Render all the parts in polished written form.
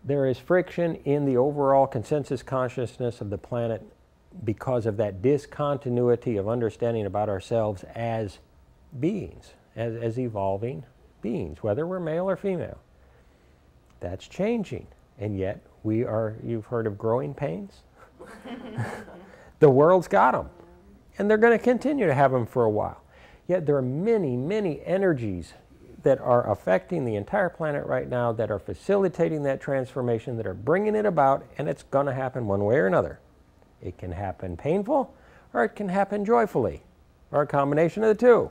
There is friction in the overall consensus consciousness of the planet because of that discontinuity of understanding about ourselves as beings, as evolving beings, whether we're male or female. That's changing. And yet we are, you've heard of growing pains? The world's got them. And they're going to continue to have them for a while. Yet there are many, many energies that are affecting the entire planet right now, that are facilitating that transformation, that are bringing it about, and it's going to happen one way or another. It can happen painful, or it can happen joyfully, or a combination of the two.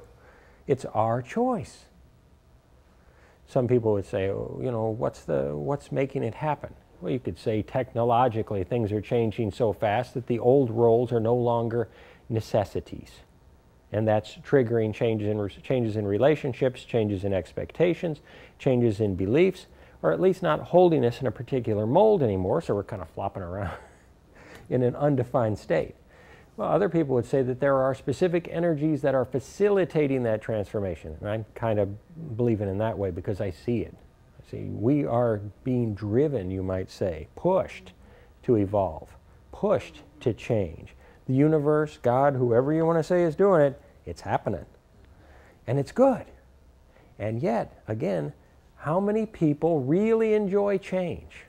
It's our choice. Some people would say, oh, you know, what's making it happen? Well, you could say technologically things are changing so fast that the old roles are no longer necessities. And that's triggering changes in relationships, changes in expectations, changes in beliefs, or at least not holding us in a particular mold anymore, so we're kind of flopping around in an undefined state. Well, other people would say that there are specific energies that are facilitating that transformation. And I'm kind of believing in that way because I see it. See, we are being driven, you might say, pushed to evolve, pushed to change. The universe, God, whoever you want to say is doing it, it's happening. And it's good. And yet, again, how many people really enjoy change?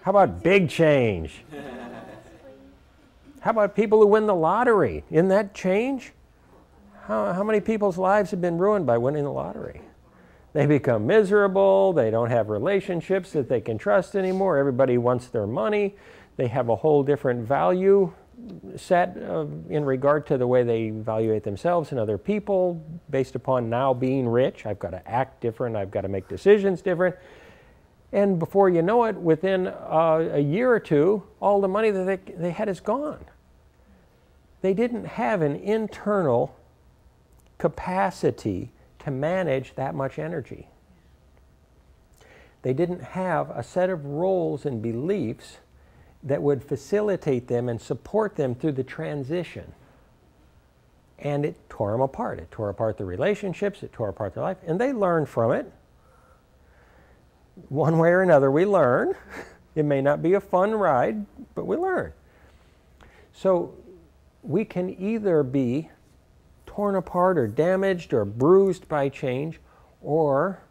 How about big change? How about people who win the lottery? Isn't that change? How many people's lives have been ruined by winning the lottery? They become miserable. They don't have relationships that they can trust anymore. Everybody wants their money. They have a whole different value set in regard to the way they evaluate themselves and other people based upon now being rich. I've got to act different. I've got to make decisions different. And before you know it, within a year or two, all the money that they had is gone. They didn't have an internal capacity to manage that much energy. They didn't have a set of roles and beliefs that would facilitate them and support them through the transition. And it tore them apart. It tore apart the relationships, it tore apart their life, and they learned from it. One way or another, we learn. It may not be a fun ride, but we learn. So we can either be torn apart or damaged or bruised by change, or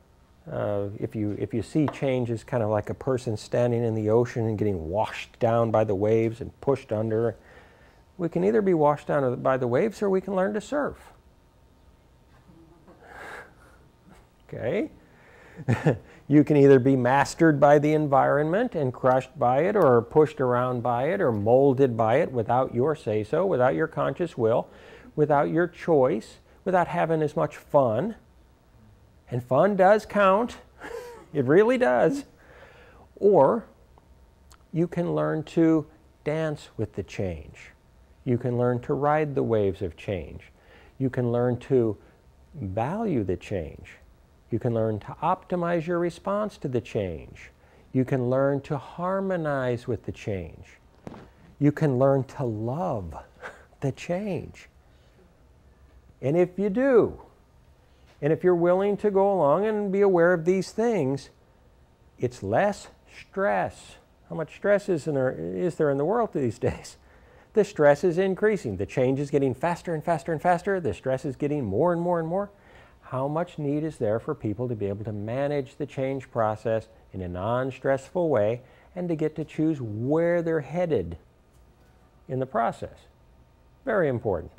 if you see change as kind of like a person standing in the ocean and getting washed down by the waves and pushed under, we can either be washed down by the waves or we can learn to surf. Okay? You can either be mastered by the environment and crushed by it, or pushed around by it, or molded by it without your say-so, without your conscious will, without your choice, without having as much fun. And fun does count. It really does. Or you can learn to dance with the change. You can learn to ride the waves of change. You can learn to value the change. You can learn to optimize your response to the change. You can learn to harmonize with the change. You can learn to love the change. And if you do, and if you're willing to go along and be aware of these things, it's less stress. How much stress is there in the world these days? The stress is increasing. The change is getting faster and faster and faster. The stress is getting more and more and more. How much need is there for people to be able to manage the change process in a non-stressful way and to get to choose where they're headed in the process? Very important.